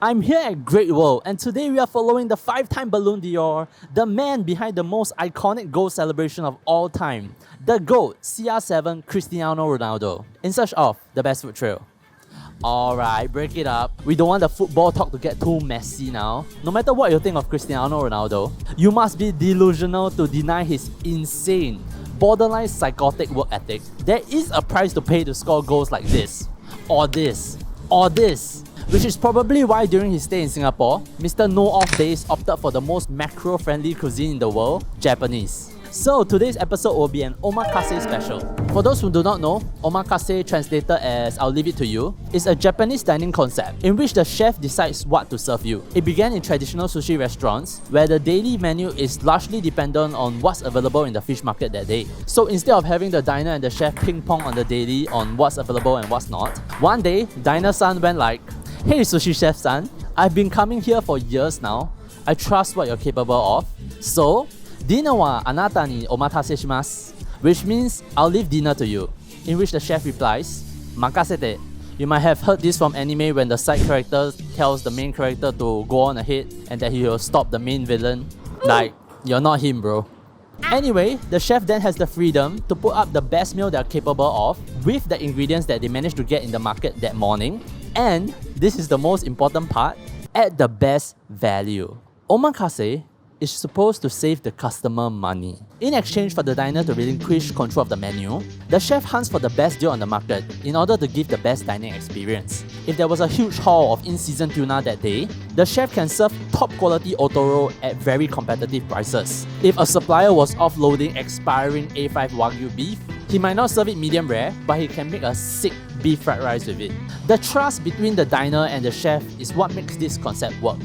I'm here at Great Wall, and today we are following the 5-time Ballon d'Or, the man behind the most iconic goal celebration of all time, the GOAT, CR7 Cristiano Ronaldo, in search of the best foot trail. Alright, break it up. We don't want the football talk to get too messy now. No matter what you think of Cristiano Ronaldo, you must be delusional to deny his insane, borderline psychotic work ethic. There is a price to pay to score goals like this, or this, or this. Which is probably why during his stay in Singapore, Mr. No Off Days opted for the most macro-friendly cuisine in the world, Japanese. So today's episode will be an Omakase special. For those who do not know, Omakase, translated as I'll leave it to you, is a Japanese dining concept in which the chef decides what to serve you. It began in traditional sushi restaurants where the daily menu is largely dependent on what's available in the fish market that day. So instead of having the diner and the chef ping pong on the daily on what's available and what's not, one day, diner-san went like, "Hey sushi chef san, I've been coming here for years now. I trust what you're capable of. So, dinner wa anata ni omatase shimasu," which means I'll leave dinner to you. In which the chef replies, "Makasete." You might have heard this from anime when the side character tells the main character to go on ahead and that he will stop the main villain. Like, you're not him, bro. Anyway, the chef then has the freedom to put up the best meal they're capable of with the ingredients that they managed to get in the market that morning. And, this is the most important part, at the best value. Omakase is supposed to save the customer money. In exchange for the diner to relinquish control of the menu, the chef hunts for the best deal on the market in order to give the best dining experience. If there was a huge haul of in-season tuna that day, the chef can serve top-quality otoro at very competitive prices. If a supplier was offloading expiring A5 Wagyu beef, he might not serve it medium rare, but he can make a sick beef fried rice with it. The trust between the diner and the chef is what makes this concept work.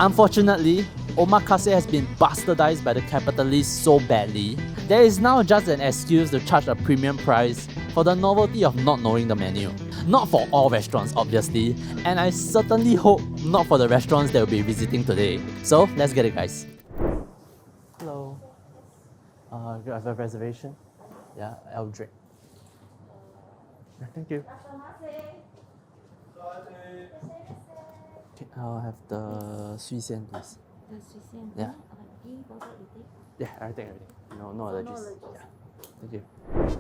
Unfortunately, Omakase has been bastardized by the capitalists so badly, there is now just an excuse to charge a premium price for the novelty of not knowing the menu. Not for all restaurants, obviously, and I certainly hope not for the restaurants that we'll be visiting today. So, let's get it, guys. Hello. You have a reservation? Yeah, I'll drink. Thank you. Okay, I'll have the Suisen, please. The Suisen. Yeah. Tg Pagar Rd. Yeah, everything. No allergies. Yeah. Thank you.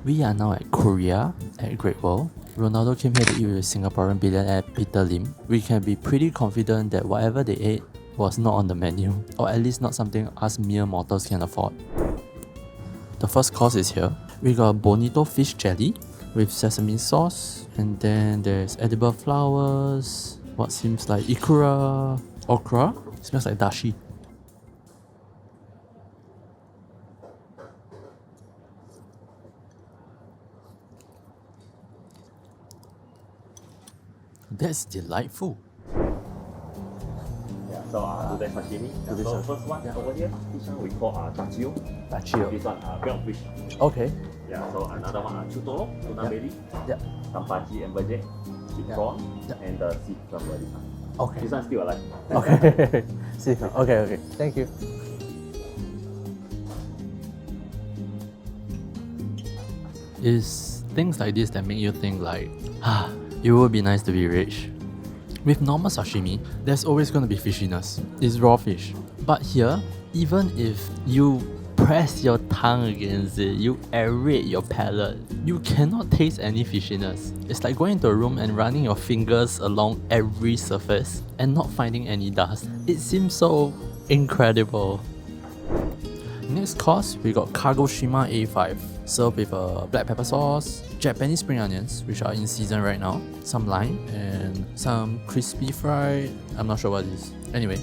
We are now at Kuriya at Great Wall. Ronaldo came here to eat with Singaporean billionaire Peter Lim. We can be pretty confident that whatever they ate was not on the menu, or at least not something us mere mortals can afford. The first course is here. We got bonito fish jelly with sesame sauce, and then there's edible flowers, what seems like ikura, okra, smells like dashi. That's delightful. So today's sashimi. So first one over here, this one we call tachio. Tachio. This one ground fish. Okay. Yeah. So another one chutoro, tuna belly, Yeah. tampaji and budget, with prawn, and the sea cucumber. This one. Okay. This one still alive. Okay. See. Okay. Thank you. It's things like this that make you think like, it would be nice to be rich. With normal sashimi, there's always going to be fishiness. It's raw fish. But here, even if you press your tongue against it, you aerate your palate, you cannot taste any fishiness. It's like going into a room and running your fingers along every surface and not finding any dust. It seems so incredible. Next course, we got Kagoshima A5, served with a black pepper sauce, Japanese spring onions, which are in season right now, some lime, and some crispy fried, I'm not sure what it is. Anyway.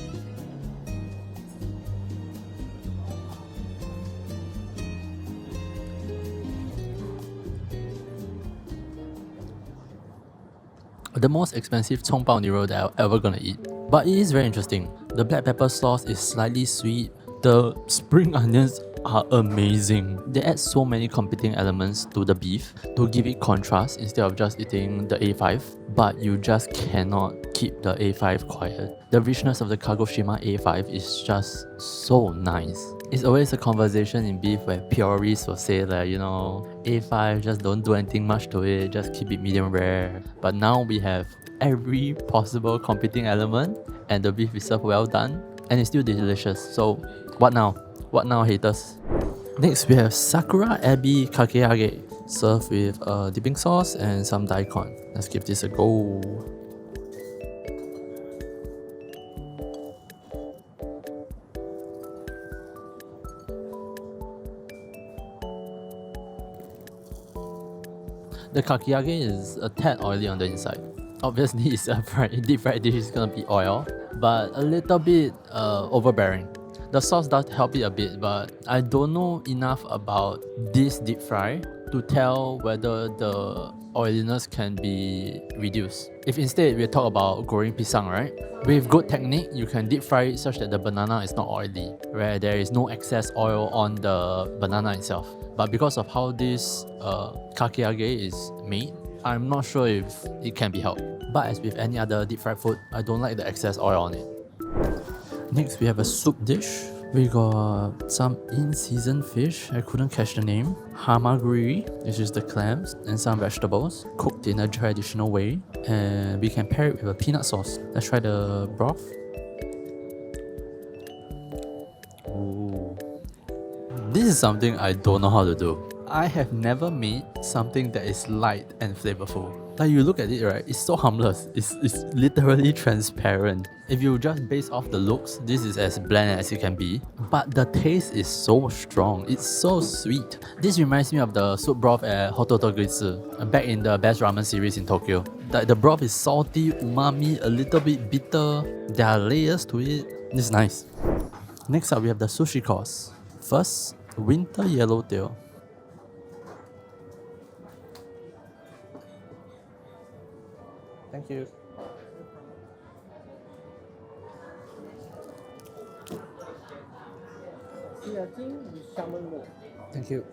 The most expensive 葱爆牛肉 that I'm ever gonna eat. But it is very interesting. The black pepper sauce is slightly sweet. The spring onions are amazing. They add so many competing elements to the beef to give it contrast instead of just eating the A5, but you just cannot keep the A5 quiet. The richness of the Kagoshima A5 is just so nice. It's always a conversation in beef where purists will say that, you know, A5, just don't do anything much to it, just keep it medium rare. But now we have every possible competing element, and the beef is served well done, and it's still delicious. So what now? What now, haters? Next, we have Sakura Ebi Kakeage, served with dipping sauce and some daikon. Let's give this a go. The kakiage is a tad oily on the inside. Obviously, it's a deep fried dish, it's gonna be oil, but a little bit overbearing. The sauce does help it a bit, but I don't know enough about this deep fry to tell whether the oiliness can be reduced. If instead we talk about goreng pisang, right? With good technique, you can deep fry it such that the banana is not oily, where there is no excess oil on the banana itself. But because of how this kakiage is made, I'm not sure if it can be helped. But as with any other deep fried food, I don't like the excess oil on it. Next, we have a soup dish. We got some in-season fish, I couldn't catch the name. Hamaguri, which is the clams, and some vegetables, cooked in a traditional way. And we can pair it with a peanut sauce. Let's try the broth. Ooh. This is something I don't know how to do. I have never made something that is light and flavorful. Like you look at it, right, it's so harmless. It's literally transparent. If you just base off the looks, this is as bland as it can be. But the taste is so strong. It's so sweet. This reminds me of the soup broth at Hototo Gritsu, back in the Best Ramen series in Tokyo. The broth is salty, umami, a little bit bitter. There are layers to it. This is nice. Next up, we have the sushi course. First, winter yellowtail. Thank you. Thank you.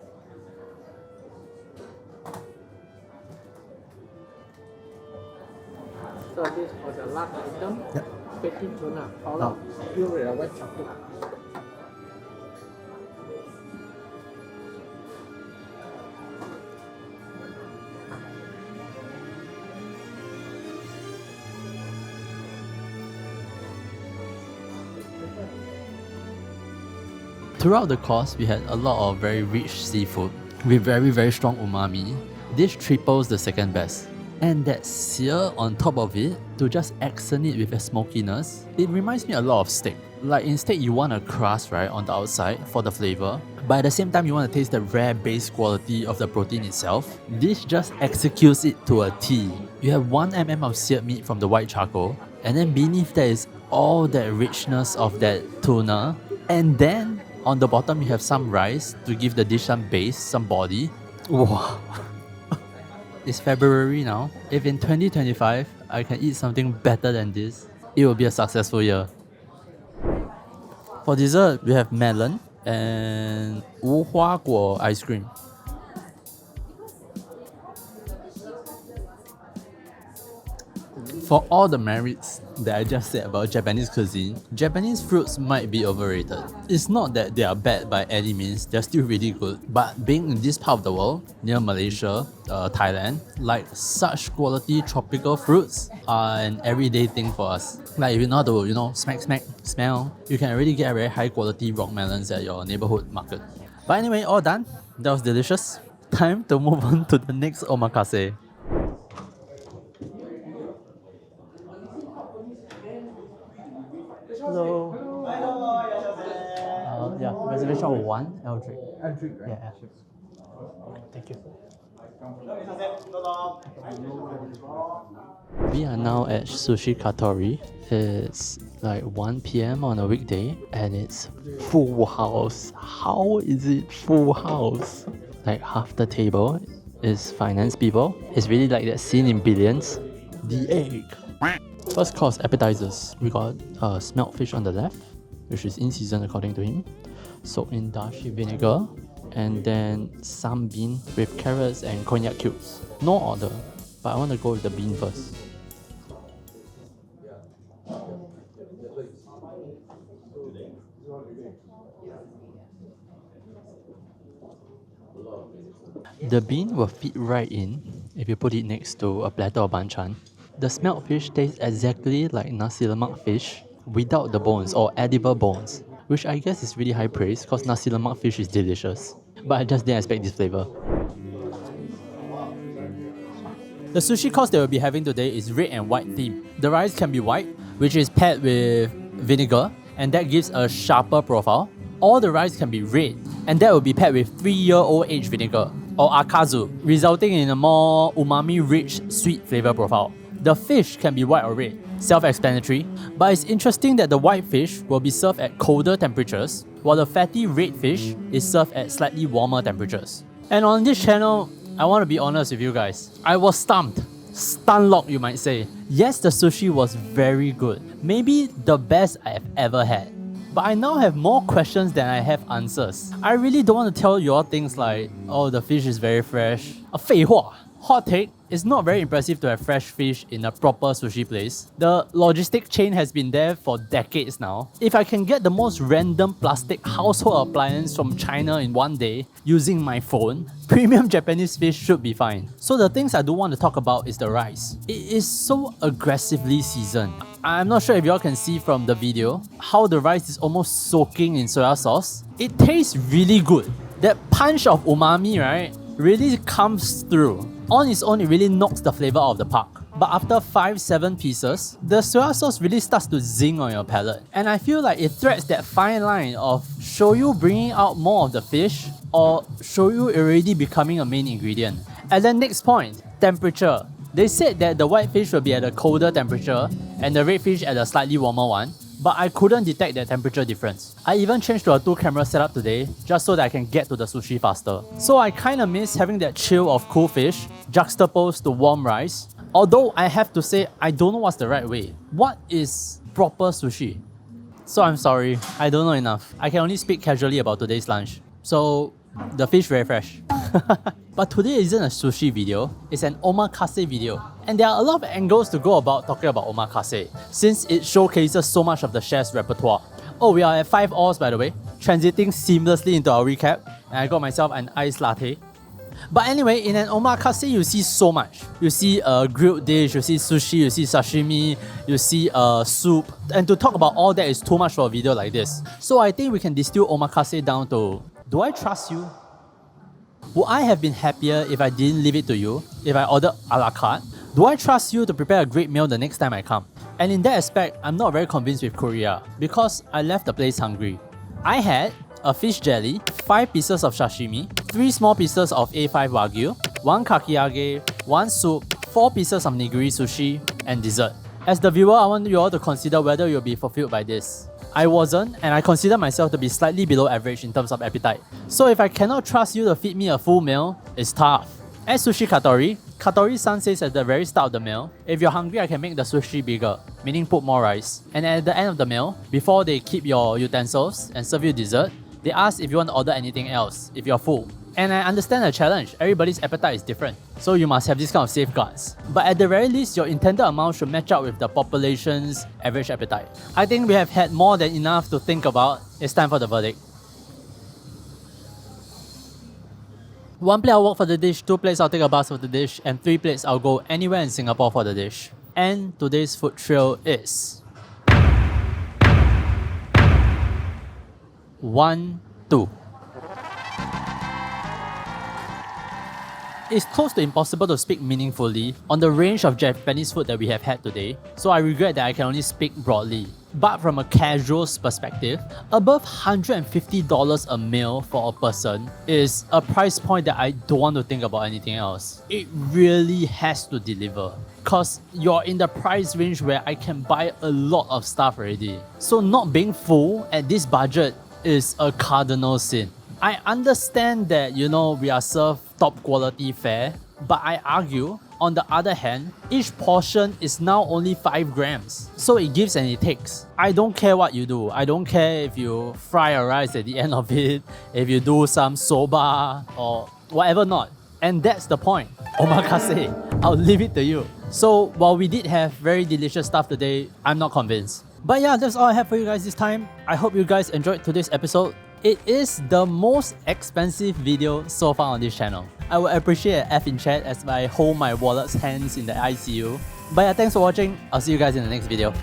So this for the last item. Yep. Petit tuna, all out, pure white chocolate. Throughout the course, we had a lot of very rich seafood with very strong umami. This triples the second best. And that sear on top of it, to just accent it with a smokiness, it reminds me a lot of steak. Like instead you want a crust, right, on the outside for the flavor, but at the same time you want to taste the rare base quality of the protein itself. This just executes it to a T. You have 1 mm of seared meat from the white charcoal, and then beneath that is all that richness of that tuna, and then on the bottom you have some rice to give the dish some base, some body. Wow. It's February now. If in 2025 I can eat something better than this, it will be a successful year. For dessert, we have melon and wu hua guo ice cream. For all the merits that I just said about Japanese cuisine, Japanese fruits might be overrated. It's not that they are bad by any means, they're still really good. But being in this part of the world, near Malaysia, Thailand, like such quality tropical fruits are an everyday thing for us. Like if you know how to, smack, smell, you can already get very high quality rock melons at your neighborhood market. But anyway, all done. That was delicious. Time to move on to the next omakase. Hello. Yeah, reservation of 1 L drink. L drink, right? Yeah. Thank you. We are now at Sushi Katori. It's like 1 p.m. on a weekday and it's full house. How is it full house? Like half the table is finance people. It's really like that scene in Billions. The egg. First course, appetizers. We got smelt fish on the left, which is in season according to him, soaked in dashi vinegar, and then some bean with carrots and cognac cubes. No order, but I want to go with the bean first. The bean will fit right in if you put it next to a platter of banchan. The smelt fish tastes exactly like nasi lemak fish without the bones or edible bones, which I guess is really high praise because nasi lemak fish is delicious. But I just didn't expect this flavor. The sushi course that we'll be having today is red and white theme. The rice can be white, which is paired with vinegar, and that gives a sharper profile. Or the rice can be red, and that will be paired with 3-year-old aged vinegar, or akazu, resulting in a more umami-rich, sweet flavor profile. The fish can be white or red, self-explanatory, but it's interesting that the white fish will be served at colder temperatures, while the fatty red fish is served at slightly warmer temperatures. And on this channel, I want to be honest with you guys. I was stumped. Stunlocked, you might say. Yes, the sushi was very good. Maybe the best I have ever had. But I now have more questions than I have answers. I really don't want to tell you all things like, oh, the fish is very fresh. 废话. Hot take, it's not very impressive to have fresh fish in a proper sushi place. The logistic chain has been there for decades now. If I can get the most random plastic household appliance from China in one day using my phone, premium Japanese fish should be fine. So the things I do want to talk about is the rice. It is so aggressively seasoned. I'm not sure if y'all can see from the video how the rice is almost soaking in soya sauce. It tastes really good. That punch of umami, right, really comes through. On its own, it really knocks the flavor out of the park. But after 5-7 pieces, the soya sauce really starts to zing on your palate. And I feel like it threads that fine line of shoyu bringing out more of the fish or shoyu already becoming a main ingredient. And then next point, temperature. They said that the white fish will be at a colder temperature and the red fish at a slightly warmer one, but I couldn't detect that temperature difference. I even changed to a 2-camera setup today just so that I can get to the sushi faster. So I kinda miss having that chill of cool fish juxtaposed to warm rice. Although I have to say, I don't know what's the right way. What is proper sushi? So I'm sorry, I don't know enough. I can only speak casually about today's lunch. So, the fish very fresh. But today isn't a sushi video, it's an omakase video. And there are a lot of angles to go about talking about omakase, since it showcases so much of the chef's repertoire. Oh, we are at 5 hours by the way, transiting seamlessly into our recap, and I got myself an iced latte. But anyway, in an omakase, you see so much. You see a grilled dish, you see sushi, you see sashimi, you see soup. And to talk about all that is too much for a video like this. So I think we can distill omakase down to, do I trust you? Would I have been happier if I didn't leave it to you, if I ordered a la carte? Do I trust you to prepare a great meal the next time I come? And in that aspect, I'm not very convinced with Kuriya because I left the place hungry. I had a fish jelly, 5 pieces of sashimi, 3 small pieces of A5 wagyu, 1 kakiage, 1 soup, 4 pieces of nigiri sushi, and dessert. As the viewer, I want you all to consider whether you'll be fulfilled by this. I wasn't, and I consider myself to be slightly below average in terms of appetite. So if I cannot trust you to feed me a full meal, it's tough. At Sushi Katori, Katori-san says at the very start of the meal, if you're hungry, I can make the sushi bigger, meaning put more rice. And at the end of the meal, before they keep your utensils and serve you dessert, they ask if you want to order anything else, if you're full. And I understand the challenge, everybody's appetite is different, so you must have this kind of safeguards. But at the very least, your intended amount should match up with the population's average appetite. I think we have had more than enough to think about. It's time for the verdict. 1 plate I'll walk for the dish, 2 plates I'll take a bus for the dish, and 3 plates I'll go anywhere in Singapore for the dish. And today's food trail is 1, 2. It's close to impossible to speak meaningfully on the range of Japanese food that we have had today, so I regret that I can only speak broadly. But from a casual's perspective, above $150 a meal for a person is a price point that I don't want to think about anything else. It really has to deliver, cause you're in the price range where I can buy a lot of stuff already. So not being full at this budget is a cardinal sin. I understand that, we are served top quality fare, but I argue, on the other hand, each portion is now only 5 grams. So it gives and it takes. I don't care what you do. I don't care if you fry a rice at the end of it, if you do some soba or whatever not. And that's the point. Omakase. I'll leave it to you. So while we did have very delicious stuff today, I'm not convinced. But yeah, that's all I have for you guys this time. I hope you guys enjoyed today's episode. It is the most expensive video so far on this channel. I would appreciate an F in chat as I hold my wallet's hands in the ICU. But yeah, thanks for watching. I'll see you guys in the next video.